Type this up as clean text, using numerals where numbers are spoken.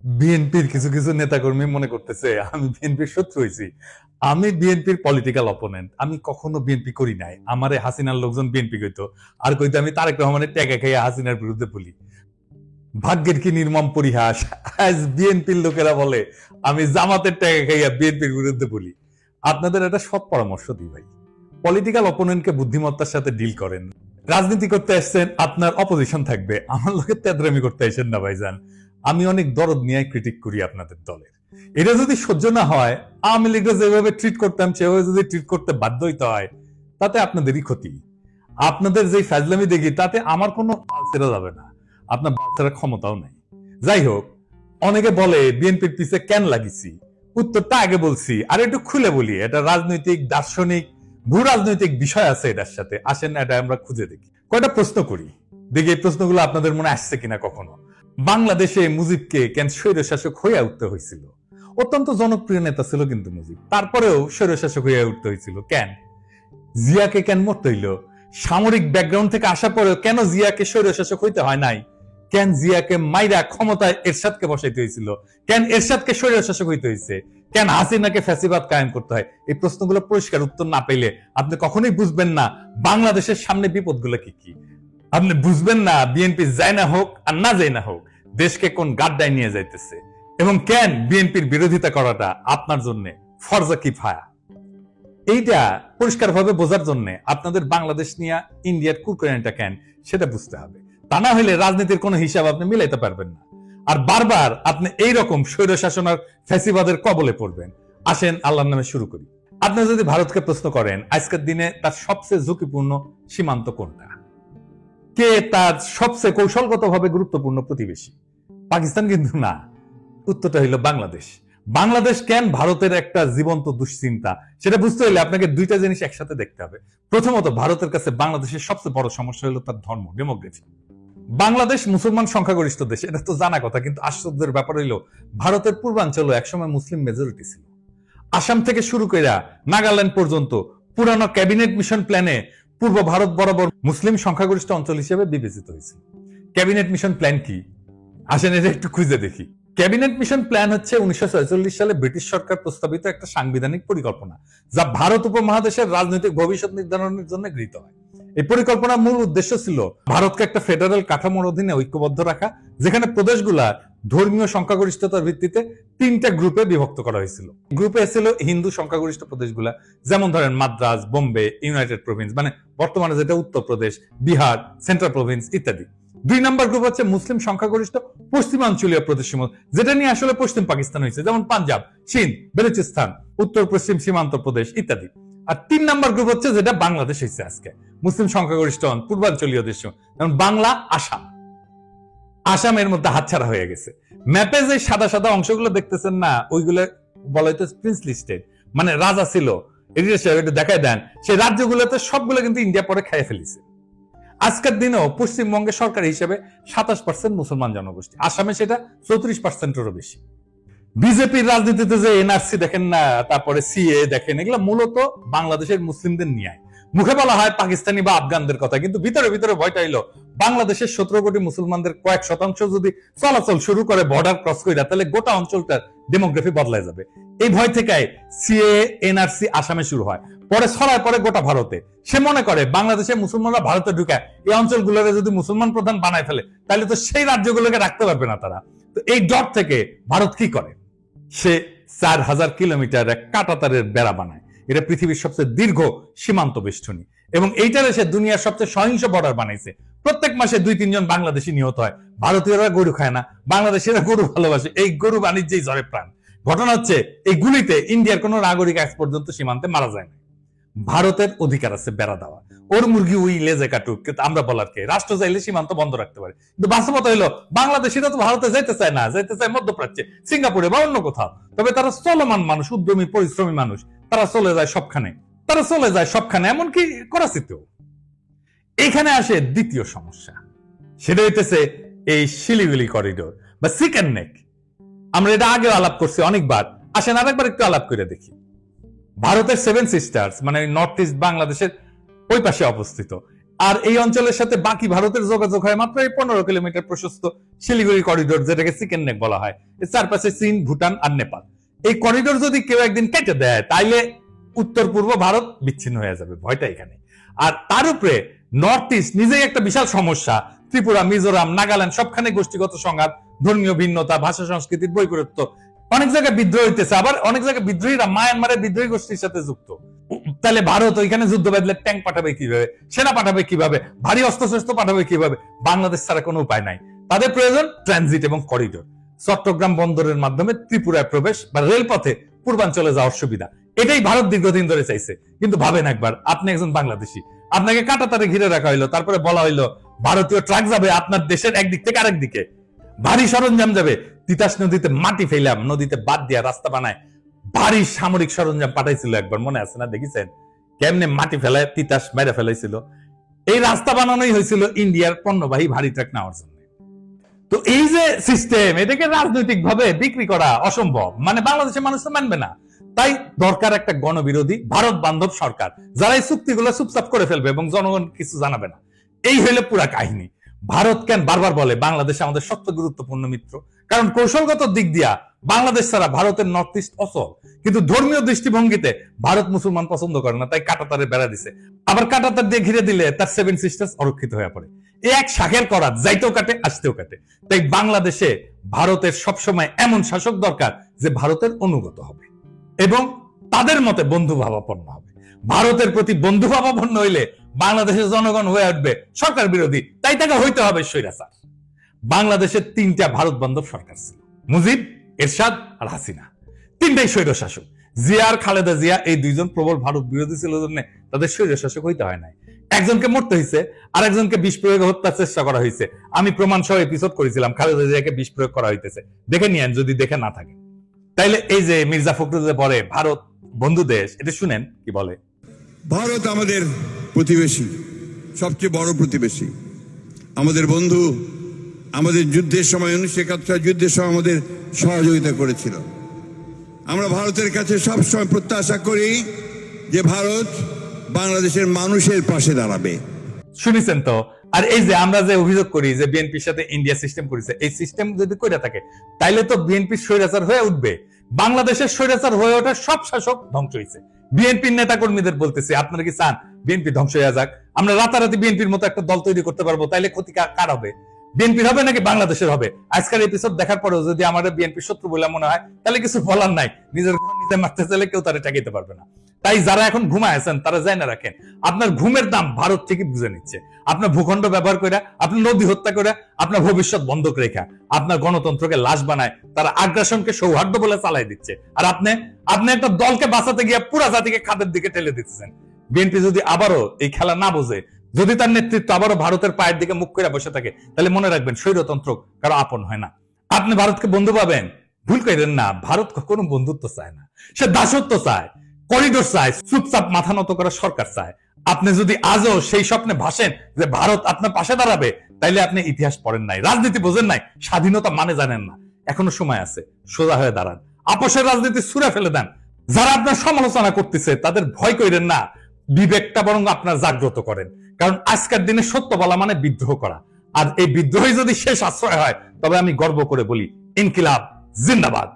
বিএনপির কিছু কিছু নেতাকর্মী মনে করতেছে আমি বিএনপির শত্রু হয়েছি। আমি বিএনপির পলিটিক্যাল অপোনেন্ট, আমি কখনো বিএনপি করি নাই। আমারে হাসিনার লোকজন বিএনপি কইতো, আর কইতো আমি তারেক রহমানের ট্যাগা খাইয়া হাসিনার বিরুদ্ধে বলি। ভাগ্যের কি নির্মম পরিহাস, আজ বিএনপির লোকেরা বলে আমি জামাতের ট্যাগা খাইয়া বিএনপির বিরুদ্ধে বলি। আপনাদের একটা সৎ পরামর্শ দিই ভাই, পলিটিক্যাল অপোনেন্টকে বুদ্ধিমত্তার সাথে ডিল করেন। রাজনীতি করতে আসছেন, আপনার অপোজিশন থাকবে, আমার লোকের তেদরামি করতে আসেন না ভাইজান। আমি অনেক দরদ নিয়ে ক্রিটিক করি আপনাদের দলের। এটা যদি সহ্য না হয়, আওয়ামী লীগরা যেভাবে ট্রিট করতাম সেভাবে যদি ট্রিট করতে বাধ্য হইতে হয়, তাতে আপনাদেরই ক্ষতি। আপনাদের যে ফাজলামি দেখি তাতে আমার কোনো ছেড়ে যাবে না, আপনার বাচ্চারা ক্ষমতাও নাই। যাই হোক, অনেকে বলে বিএনপির পিছে কেন লাগিছি, উত্তরটা আগে বলছি, আর একটু খুলে বলি। এটা রাজনৈতিক, দার্শনিক, ভূ রাজনৈতিক বিষয় আছে এটার সাথে। আসেন এটা আমরা খুঁজে দেখি, কয়টা প্রশ্ন করি, দেখি এই প্রশ্নগুলো আপনাদের মনে আসছে কিনা কখনো। বাংলাদেশে মুজিবকে কেন স্বৈরশাসক হইয়া উঠতে হয়েছিল? অত্যন্ত জনপ্রিয় নেতা ছিল কিন্তু মুজিব, তারপরেও স্বৈরশাসক হইয়া উঠতে হয়েছিল কেন? জিয়াকে কেন মরতে হইল? সামরিক ব্যাকগ্রাউন্ড থেকে আসা পরেও কেন জিয়াকে স্বৈরশাসক হইতে হয় নাই? কেন জিয়াকে মাইরা ক্ষমতায় এরশাদকে বসাইতে হয়েছিল? কেন এরশাদকে স্বৈরশাসক হইতে হয়েছে? কেন হাসিনাকে ফ্যাসিবাদ কায়েম করতে হয়? এই প্রশ্নগুলো পরিষ্কার উত্তর না পেলে আপনি কখনোই বুঝবেন না বাংলাদেশের সামনে বিপদগুলো কি কি। আপনি বুঝবেন না বিএনপি যায় না হোক আর না যায় না হোক, দেশকে কোন গাড্ডায় নিয়ে যাইতেছে, এবং কেন বিএনপির বিরোধিতা করাটা আপনার জন্য ফরজা কিফায়া। এইটা পরিষ্কারভাবে বোঝার জন্য আপনাদের বাংলাদেশ নিয়ে ইন্ডিয়ার কুরকুরানিটা কেন সেটা বুঝতে হবে। তা না হলে রাজনীতির কোনো হিসাব আপনি মিলাইতে পারবেন না, আর বারবার আপনি এইরকম স্বৈর শাসন আর ফ্যাসিবাদের কবলে পড়বেন। আসেন আল্লাহর নামে শুরু করি। আপনি যদি ভারতকে প্রশ্ন করেন আজকের দিনে তার সবচেয়ে ঝুঁকিপূর্ণ সীমান্ত কোনটা, কে তার সবচেয়ে কৌশলগতভাবে গুরুত্বপূর্ণ প্রতিবেশী, পাকিস্তান কিন্তু না, উত্তরটা হইল বাংলাদেশ। বাংলাদেশ কেন ভারতের একটা জীবন্ত দুশ্চিন্তা, সেটা বুঝতে হলে আপনাকে দুইটা জিনিস একসাথে দেখতে হবে। প্রথমত, ভারতের কাছে বাংলাদেশের সবচেয়ে বড় সমস্যা হলো তার ধর্ম, ডেমোক্রেসি। বাংলাদেশ মুসলমান সংখ্যাগরিষ্ঠ দেশ, এটা তো জানা কথা, কিন্তু আশ্চর্যের ব্যাপার হইল ভারতের পূর্বাঞ্চলে একসময় মুসলিম মেজরিটি ছিল। আসাম থেকে শুরু করে নাগাল্যান্ড পর্যন্ত পুরানো ক্যাবিনেট মিশন প্ল্যানে পূর্ব ভারত বরাবর মুসলিম সংখ্যাগরিষ্ঠ অঞ্চল হিসেবে বিবেচিত হয়েছিল। ক্যাবিনেট মিশন প্ল্যান কি? আসেন এটা একটু খুঁজে দেখি। ক্যাবিনেট মিশন প্ল্যান হচ্ছে 1946 সালে ব্রিটিশ সরকার প্রস্তাবিত একটা সাংবিধানিক পরিকল্পনা, যা ভারত উপমহাদেশের রাজনৈতিক ভবিষ্যৎ নির্ধারণের জন্য গৃহীত হয়। এই পরিকল্পনার মূল উদ্দেশ্য ছিল ভারতকে একটা ফেডারেল কাঠামোর অধীনে ঐক্যবদ্ধ রাখা, যেখানে প্রদেশগুলা ধর্মীয় সংখ্যাগরিষ্ঠতার ভিত্তিতে তিনটা গ্রুপে বিভক্ত করা হয়েছিল। গ্রুপে ছিল হিন্দু সংখ্যাগরিষ্ঠ প্রদেশগুলা, যেমন ধরেন মাদ্রাজ, বোম্বে, ইউনাইটেড প্রভিন্স, মানে বর্তমানে যেটা উত্তরপ্রদেশ, বিহার, সেন্ট্রাল প্রভিন্স ইত্যাদি। 2 নম্বর গ্রুপ হচ্ছে মুসলিম সংখ্যাগরিষ্ঠ পশ্চিমাঞ্চলীয় প্রদেশসমূহ, যেটা নিয়ে আসলে পশ্চিম পাকিস্তান হয়েছে, যেমন পাঞ্জাব, সিন্ধ, বেলুচিস্তান, উত্তর পশ্চিম সীমান্ত প্রদেশ ইত্যাদি। আর 3 নম্বর গ্রুপ হচ্ছে যেটা বাংলাদেশ হয়েছে আজকে, মুসলিম সংখ্যাগরিষ্ঠ পূর্বাঞ্চলীয় দেশ, যেমন বাংলা, আসাম। আসামের মধ্যে হাতছাড়া হয়ে গেছে। ম্যাপে যে সাদা সাদা অংশগুলো দেখতেছেন না, ওইগুলো বলা হইতো প্রিন্সলি স্টেট, মানে রাজা ছিল। এটা দেখায় দেন, সেই রাজ্যগুলোতে সবগুলো কিন্তু ইন্ডিয়া পরে খেয়ে ফেলিছে। আজকের দিনেও পশ্চিমবঙ্গের সরকার হিসেবে 27% মুসলমান জনগোষ্ঠী, আসামে সেটা 34%-এরও বেশি। বিজেপির রাজনীতিতে যে এনআরসি দেখেন না, তারপরে সিএ দেখেন, এগুলো মূলত বাংলাদেশের মুসলিমদের নিয়ে। মুখে বলা হয় পাকিস্তানি বা আফগানদের কথা, কিন্তু ভিতরে ভিতরে ভয়টা এলো বাংলাদেশের 17 কোটি মুসলমানদের কয়েক শতাংশ যদি চলাচল শুরু করে বর্ডার ক্রস করে, তাহলে গোটা অঞ্চলটার ডেমোগ্রাফি বদলায় যাবে। এই ভয় থেকে সিএ, এনআরসি আসামে শুরু হয়, পরে ছড়ায় পরে গোটা ভারতে। সে মনে করে বাংলাদেশের মুসলমানরা ভারতে ঢুকায় এই অঞ্চলগুলোকে যদি মুসলমান প্রধান বানায় ফেলে, তাহলে তো সেই রাজ্যগুলোকে রাখতে পারবে না তারা। তো এই ডট থেকে ভারত কি করে, সে 4000 কিলোমিটার এক কাঁটাতারের বেড়া বানায়। এটা পৃথিবীর সবচেয়ে দীর্ঘ সীমান্ত বেষ্টনী, এবং এইটারে সে দুনিয়ার সবচেয়ে সহিংস বর্ডার বানাইছে। প্রত্যেক মাসে 2-3 জন বাংলাদেশি নিহত হয়। ভারতীয়রা গরু খায় না, বাংলাদেশিরা গরু ভালোবাসে, এই গরু বাণিজ্যেই ঝরে প্রাণ। ঘটনা হচ্ছে এই গুলিতে ইন্ডিয়ার কোন নাগরিক আজ পর্যন্ত সীমান্তে মারা যায় না। ভারতের অধিকার আছে বেড়া দেওয়া, ওর মুরগি ওই লেজে কাটুক, কিন্তু আমরা বলার কে? রাষ্ট্র চাইলে সীমান্ত বন্ধ রাখতে পারে, কিন্তু বাস্তবতা হলো বাংলাদেশিরা তো ভারতে যাইতে চায় না, যাইতে চায় মধ্যপ্রাচ্যে, সিঙ্গাপুরে বা অন্য কোথাও। তবে তারা চলমান মানুষ, উদ্যমী পরিশ্রমী মানুষ, তারা চলে যায় সবখানে, এমনকি করাচিতেও। এইখানে আসে দ্বিতীয় সমস্যা, সেটা হইতেছে এই শিলিগুড়ি করিডোর বা চিকেন নেক। আমরা এটা আগেও আলাপ করছি অনেকবার, আসেন আরেকবার একটু আলাপ করে দেখি। ভারতের 7 সিস্টার্স, মানে নর্থ ইস্ট বাংলাদেশের ওই পাশে অবস্থিত, আর এই অঞ্চলের সাথে বাকি ভারতের যোগাযোগ হয় মাত্র 15 কিলোমিটার প্রশস্ত শিলিগুড়ি করিডোর, যেটাকে চিকেন নেক বলা হয়। এর চারপাশে চীন, ভুটান আর নেপাল। এই করিডোর যদি কেউ একদিন কেটে দেয় তাইলে উত্তর পূর্ব ভারত বিচ্ছিন্ন হয়ে যাবে, ভয়টা এখানে। আর তার উপরে নর্থ ইস্ট নিজেই একটা বিশাল সমস্যা। ত্রিপুরা, মিজোরাম, নাগাল্যান্ড সবখানে গোষ্ঠীগত সংঘাত, ধর্মীয় ভিন্নতা, ভাষা সংস্কৃতির বৈপরীত্য, অনেক জায়গায় বিদ্রোহ হইতেছে, আবার অনেক জায়গায় বিদ্রোহীরা মায়ানমারের বিদ্রোহী গোষ্ঠীর সাথে যুক্ত। তাহলে ভারত ওইখানে যুদ্ধ বাঁধলে ট্যাঙ্ক পাঠাবে কিভাবে, সেনা পাঠাবে কিভাবে, ভারী অস্ত্রশস্ত্র পাঠাবে কিভাবে? বাংলাদেশ ছাড়া কোনো উপায় নাই। তাদের প্রয়োজন ট্রানজিট এবং করিডোর। চট্টগ্রাম বন্দরের মাধ্যমে ত্রিপুরায় প্রবেশ বা রেলপথে পূর্বাঞ্চলে যাওয়ার সুবিধা, এটাই ভারত দীর্ঘদিন ধরে চাইছে। কিন্তু ভাবেন একবার, আপনি একজন বাংলাদেশি, আপনাকে কাঁটাতারে ঘিরে রাখা হইলো, তারপরে বলা হইলো ভারতীয় ট্রাক যাবে আপনার দেশের একদিক থেকে আরেক দিকে, ভারী সরঞ্জাম যাবে। তিতাস নদীতে মাটি ফেলাম, নদীতে বাদ দিয়া রাস্তা বানায় ভারী সামরিক সরঞ্জাম পাঠাইছিল একবার, মনে আছে না? দেখেছেন কেমনে মাটি ফেলায় তিতাস মেরে ফেলাইছিল? এই রাস্তা বানানোই হয়েছিল ইন্ডিয়ার পণ্যবাহী ভারী ট্রাক নেওয়ার জন্য। তো এই যে সিস্টেম, এটাকে রাজনৈতিক ভাবে বিক্রি করা অসম্ভব, মানে বাংলাদেশের মানুষ তো মানবে না। তাই দরকার একটা গণবিরোধী ভারত বান্ধব সরকার, যারা এই চুক্তিগুলো চুপচাপ করে ফেলবে এবং জনগণ কিছু জানাবে না। এই হইলে পুরা কাহিনী। ভারত কেন বারবার বলে বাংলাদেশ আমাদের সবচেয়ে গুরুত্বপূর্ণ মিত্র? কারণ কৌশলগত দিক দিয়া বাংলাদেশ ছাড়া ভারতের নর্থ ইস্ট অচল, কিন্তু ধর্মীয় দৃষ্টিভঙ্গিতে ভারত মুসলমান পছন্দ করে না, তাই কাঁটাতারে বেড়া দিছে। আবার কাঁটাতার দিয়ে ঘিরে দিলে তার 7 সিস্টার্স অরক্ষিত হয়ে পড়ে। এই এক শাখের করাত, যাইতেও কাটে আসতেও কাটে। তাই বাংলাদেশে ভারতের সবসময় এমন শাসক দরকার যে ভারতের অনুগত হবে এবং তাদের মতে বন্ধু ভাবাপন্ন হবে। ভারতের প্রতি বন্ধু ভাবাপন্ন হইলে বাংলাদেশের জনগণ হয়ে উঠবে সরকার বিরোধী, তাই তাকে হইতে হবে স্বৈরাচার। বাংলাদেশের 3টা ভারত বান্ধব সরকার ছিল, মুজিব, এরশাদ আর হাসিনা। 3টাই স্বৈর শাসক। জিয়া আর খালেদা জিয়া এই 2জন প্রবল ভারত বিরোধী ছিল জন্য তাদের স্বৈর শাসক হইতে হয় নাই। একজনকে মরতে হয়েছে, আর একজনকে বিষ প্রয়োগে হত্যার চেষ্টা করা হয়েছে। আমি প্রমাণ সহ এপিসোড করেছিলাম, খালেদা জিয়াকে বিষ প্রয়োগ করা হইতেছে, দেখে নিয়েন যদি দেখে না থাকে। তাইলে এই যে মির্জা ফখরুল যে বলে ভারত বন্ধু দেশ, এটা শুনেন কি বলে। ভারত আমাদের প্রতিবেশী, সবচেয়ে বড় প্রতিবেশী, আমাদের বন্ধু। আমাদের যুদ্ধের সময় 1971 যুদ্ধের সময় আমাদের সহযোগিতা করেছিল। আমরা ভারতের কাছে সবসময় প্রত্যাশা করি যে ভারত বাংলাদেশের মানুষের পাশে দাঁড়াবে। শুনেছেন তো? আর এই যে আমরা যে অভিযোগ করি যে বিএনপির সাথে ইন্ডিয়া সিস্টেম করেছে, এই সিস্টেম যদি করে থাকে তাইলে তো বিএনপি স্বৈরাচার হয়ে উঠবে। বাংলাদেশের স্বৈরাচার হয়ে ওঠার সব শাসক ধ্বংস হয়েছে। বিএনপির নেতা কর্মীদের বলতেছি, আপনারা কি চান বিএনপি ধ্বংস হয়ে যাক? আমরা রাতারাতি বিএনপির মতো একটা দল তৈরি করতে পারবো, তাইলে ক্ষতি কার হবে? বিএনপির হবে নাকি বাংলাদেশের হবে? আজকের এপিসোড দেখার পরেও যদি আমাদের বিএনপি শত্রু বলে মনে হয়, তাহলে কিছু বলার নাই। নিজের ঘর নিজে মারতে চাইলে কেউ তারা ঠেকাইতে পারবে না। তাই যারা এখন ঘুমায় আছেন তারা জানা রাখেন, আপনার ঘুমের দাম ভারত থেকে বুঝে নিচ্ছে। আপনার ভূখণ্ড ব্যবহার করে, আপনার নদী হত্যা করে, আপনার ভবিষ্যৎ বন্ধক রেখা, আপনার গণতন্ত্রকে লাশ বানায়, তারা আগ্রাসনকে সৌহার্দ্য বলে চালাই দিচ্ছে। আর আপনি একটা দলকে বাঁচাতে গিয়ে পুরা জাতিকে খাদের দিকে ঠেলে দিচ্ছেন। বিএনপি যদি আবারও এই খেলা না বোঝে, যদি তার নেতৃত্ব আবারও ভারতের পায়ের দিকে মুখ করে বসে থাকে, তাহলে মনে রাখবেন স্বৈরতন্ত্র কারো আপন হয় না। আপনি ভারতকে বন্ধু পাবেন, ভুল করেন না। ভারত কখনো বন্ধুত্ব চায় না, সে দাসত্ব চায়, করিডোর চায়, চুপচাপ মাথা নত করা সরকার চায়। আপনি যদি আজও সেই স্বপ্নে ভাসেন যে ভারত আপনার পাশে দাঁড়াবে, তাইলে আপনি ইতিহাস পড়েন নাই, রাজনীতি বোঝেন নাই, স্বাধীনতা মানে জানেন না। এখনো সময় আছে, সোজা হয়ে দাঁড়ান, আপোষের রাজনীতি ছুঁড়ে ফেলে দেন। যারা আপনার সমালোচনা করতেছে তাদের ভয় করেন না, বিবেকটা বরং আপনার জাগ্রত করেন। কারণ আজকের দিনে সত্য বলা মানে বিদ্রোহ করা, আর এই বিদ্রোহী যদি শেষ আশ্রয় হয়, তবে আমি গর্ব করে বলি ইনকিলাব জিন্দাবাদ।